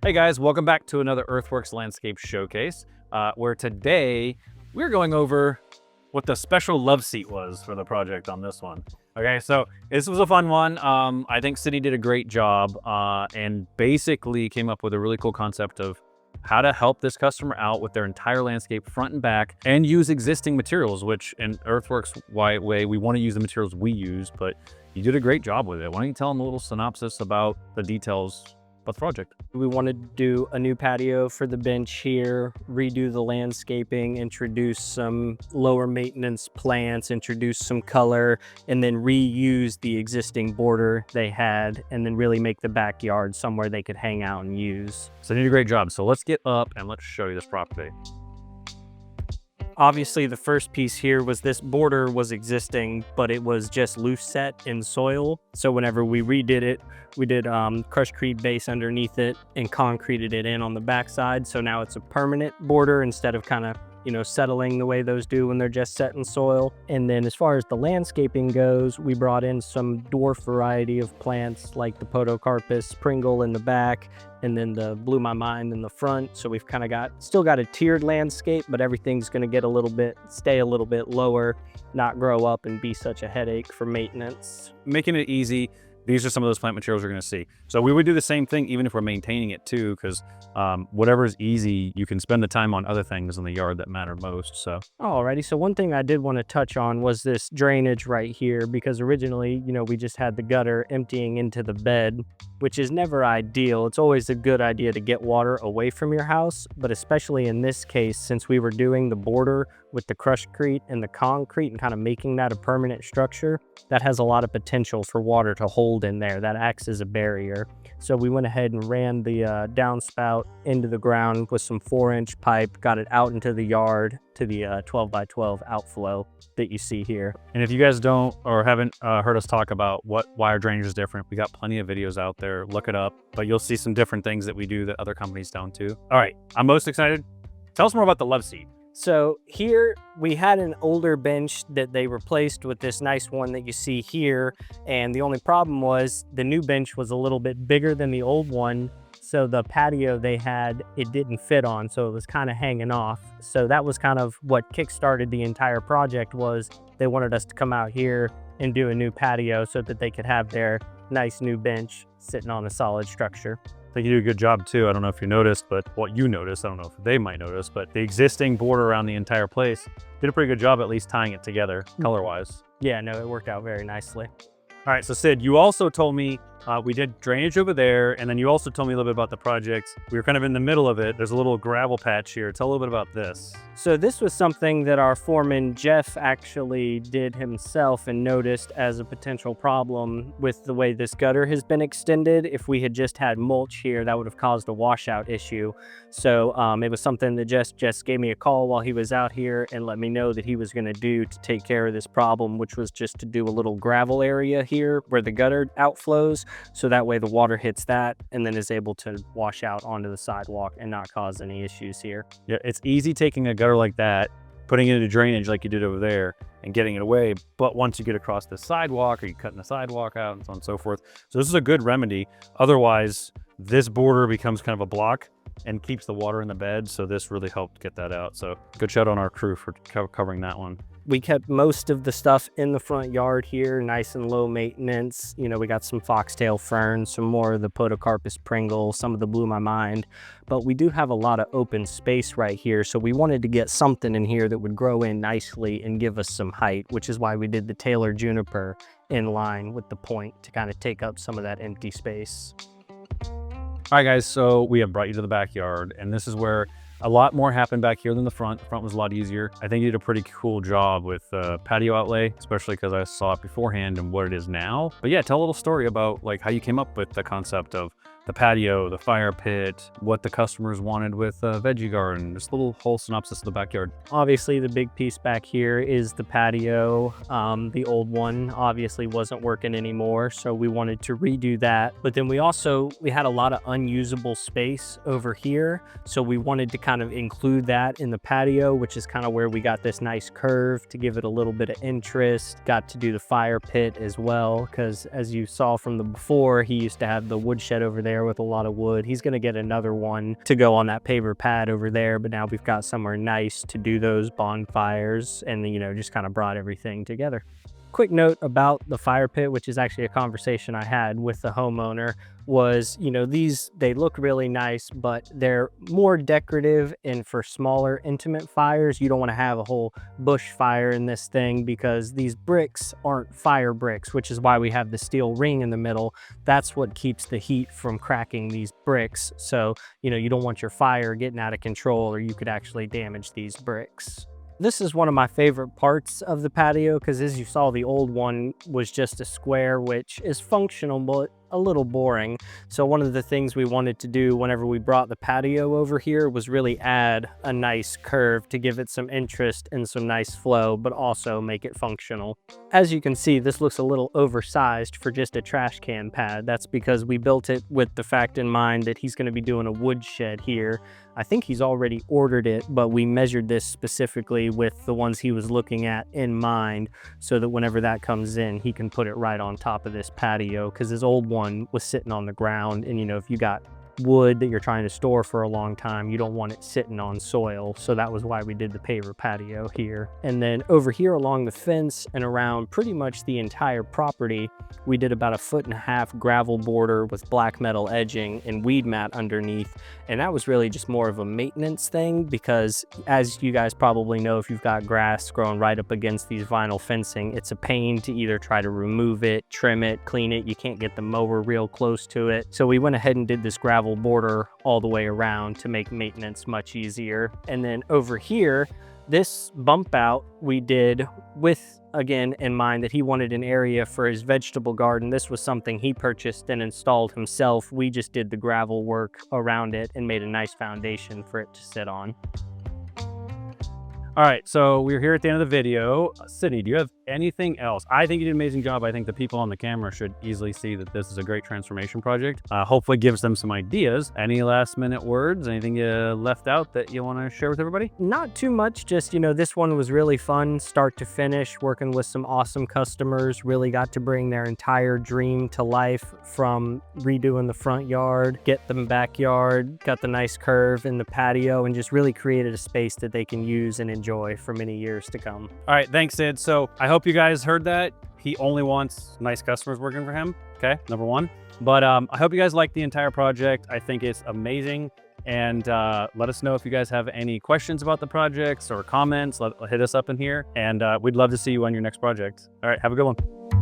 Hey guys, welcome back to another Earthworks Landscape Showcase, where today we're going over what the special love seat was for the project on this one. Okay, so this was a fun one. I think City did a great job and basically came up with a really cool concept of how to help this customer out with their entire landscape front and back and use existing materials, which in Earthworks way, we want to use the materials we use, but you did a great job with it. Why don't you tell them a little synopsis about the details about the project? We wanted to do a new patio for the bench here, redo the landscaping, introduce some lower maintenance plants, introduce some color, and then reuse the existing border they had, and then really make the backyard somewhere they could hang out and use. So they did a great job. So let's get up and let's show you this property. Obviously, the first piece here was this border was existing, but it was just loose set in soil. So whenever we redid it, we did crushed base underneath it and concreted it in on the backside. So now it's a permanent border instead of kind of, settling the way those do when they're just set in soil. And then as far as the landscaping goes, we brought in some dwarf variety of plants like the podocarpus pringle in the back, and then the blew my mind in the front. So we've kind of still got a tiered landscape, but everything's going to stay a little bit lower, not grow up and be such a headache for maintenance. Making it easy. These are some of those plant materials you're going to see. So we would do the same thing even if we're maintaining it too, because whatever is easy, you can spend the time on other things in the yard that matter most. So alrighty, so one thing I did want to touch on was this drainage right here, because originally, we just had the gutter emptying into the bed, which is never ideal. It's always a good idea to get water away from your house, but especially in this case, since we were doing the border with the crushcrete and the concrete and kind of making that a permanent structure, that has a lot of potential for water to hold in there. That acts as a barrier. So we went ahead and ran the downspout into the ground with some 4-inch pipe, got it out into the yard to the 12 by 12 outflow that you see here. And if you guys don't or haven't heard us talk about why our drainage is different, we got plenty of videos out there. Look it up, but you'll see some different things that we do that other companies don't too. All right, I'm most excited. Tell us more about the love seat. So here we had an older bench that they replaced with this nice one that you see here. And the only problem was the new bench was a little bit bigger than the old one. So the patio they had, it didn't fit on, so it was kind of hanging off. So that was kind of what kickstarted the entire project. Was they wanted us to come out here and do a new patio so that they could have their nice new bench sitting on a solid structure. I think you do a good job too. I don't know if you noticed, but what you noticed, I don't know if they might notice, but the existing border around the entire place did a pretty good job at least tying it together color-wise. Yeah, no, it worked out very nicely. All right, so Sid, you also told me we did drainage over there, and then you also told me a little bit about the project. We were kind of in the middle of it. There's a little gravel patch here. Tell a little bit about this. So this was something that our foreman, Jeff, actually did himself and noticed as a potential problem with the way this gutter has been extended. If we had just had mulch here, that would have caused a washout issue. So it was something that Jess gave me a call while he was out here and let me know that he was going to do to take care of this problem, which was just to do a little gravel area here where the gutter outflows. So that way the water hits that and then is able to wash out onto the sidewalk and not cause any issues here. Yeah, it's easy taking a gutter like that, putting it into drainage like you did over there and getting it away. But once you get across the sidewalk, or you cutting the sidewalk out and so on and so forth. So this is a good remedy. Otherwise, this border becomes kind of a block and keeps the water in the bed. So this really helped get that out. So good shout on our crew for covering that one. We kept most of the stuff in the front yard here, nice and low maintenance. We got some foxtail ferns, some more of the podocarpus pringle, some of the blew my mind. But we do have a lot of open space right here. So we wanted to get something in here that would grow in nicely and give us some height, which is why we did the Taylor juniper in line with the point to kind of take up some of that empty space. All right, guys, so we have brought you to the backyard, and this is where a lot more happened back here than the front. The front was a lot easier. I think you did a pretty cool job with patio outlay, especially because I saw it beforehand and what it is now. But yeah, tell a little story about like how you came up with the concept of the patio, the fire pit, what the customers wanted with veggie garden, just a little whole synopsis of the backyard. Obviously, the big piece back here is the patio. The old one obviously wasn't working anymore, so we wanted to redo that. But then we had a lot of unusable space over here, so we wanted to kind of include that in the patio, which is kind of where we got this nice curve to give it a little bit of interest. Got to do the fire pit as well, because as you saw from the before, he used to have the woodshed over there there with a lot of wood. He's going to get another one to go on that paver pad over there, but now we've got somewhere nice to do those bonfires and, you know, just kind of brought everything together. Quick note about the fire pit, which is actually a conversation I had with the homeowner, was, you know, they look really nice, but they're more decorative, and for smaller intimate fires, you don't want to have a whole bush fire in this thing because these bricks aren't fire bricks, which is why we have the steel ring in the middle. That's what keeps the heat from cracking these bricks. So, you know, you don't want your fire getting out of control, or you could actually damage these bricks. This is one of my favorite parts of the patio because, as you saw, the old one was just a square, which is functional but a little boring. So one of the things we wanted to do whenever we brought the patio over here was really add a nice curve to give it some interest and some nice flow, but also make it functional. As you can see, this looks a little oversized for just a trash can pad. That's because we built it with the fact in mind that he's going to be doing a wood shed here. I think he's already ordered it, but we measured this specifically with the ones he was looking at in mind so that whenever that comes in, he can put it right on top of this patio, because his old one was sitting on the ground, and, you know, if you got wood that you're trying to store for a long time, you don't want it sitting on soil. So that was why we did the paver patio here. And then over here along the fence and around pretty much the entire property, we did about 1.5 foot gravel border with black metal edging and weed mat underneath. And that was really just more of a maintenance thing because, as you guys probably know, if you've got grass growing right up against these vinyl fencing, it's a pain to either try to remove it, trim it, clean it. You can't get the mower real close to it. So we went ahead and did this gravel border all the way around to make maintenance much easier. And then over here, this bump out we did with, again, in mind that he wanted an area for his vegetable garden. This was something he purchased and installed himself. We just did the gravel work around it and made a nice foundation for it to sit on. All right, so we're here at the end of the video. Sydney, do you have anything else? I think you did an amazing job. I think the people on the camera should easily see that this is a great transformation project. Hopefully gives them some ideas. Any last minute words, anything you left out that you want to share with everybody? Not too much, just, you know, this one was really fun start to finish, working with some awesome customers. Really got to bring their entire dream to life, from redoing the front yard, get them backyard, got the nice curve in the patio, and just really created a space that they can use and enjoy for many years to come. All right, thanks, Sid. So I hope you guys heard that. He only wants nice customers working for him. Okay, number one. But I hope you guys like the entire project. I think it's amazing. And let us know if you guys have any questions about the projects or comments. Hit us up in here, and we'd love to see you on your next project. All right, have a good one.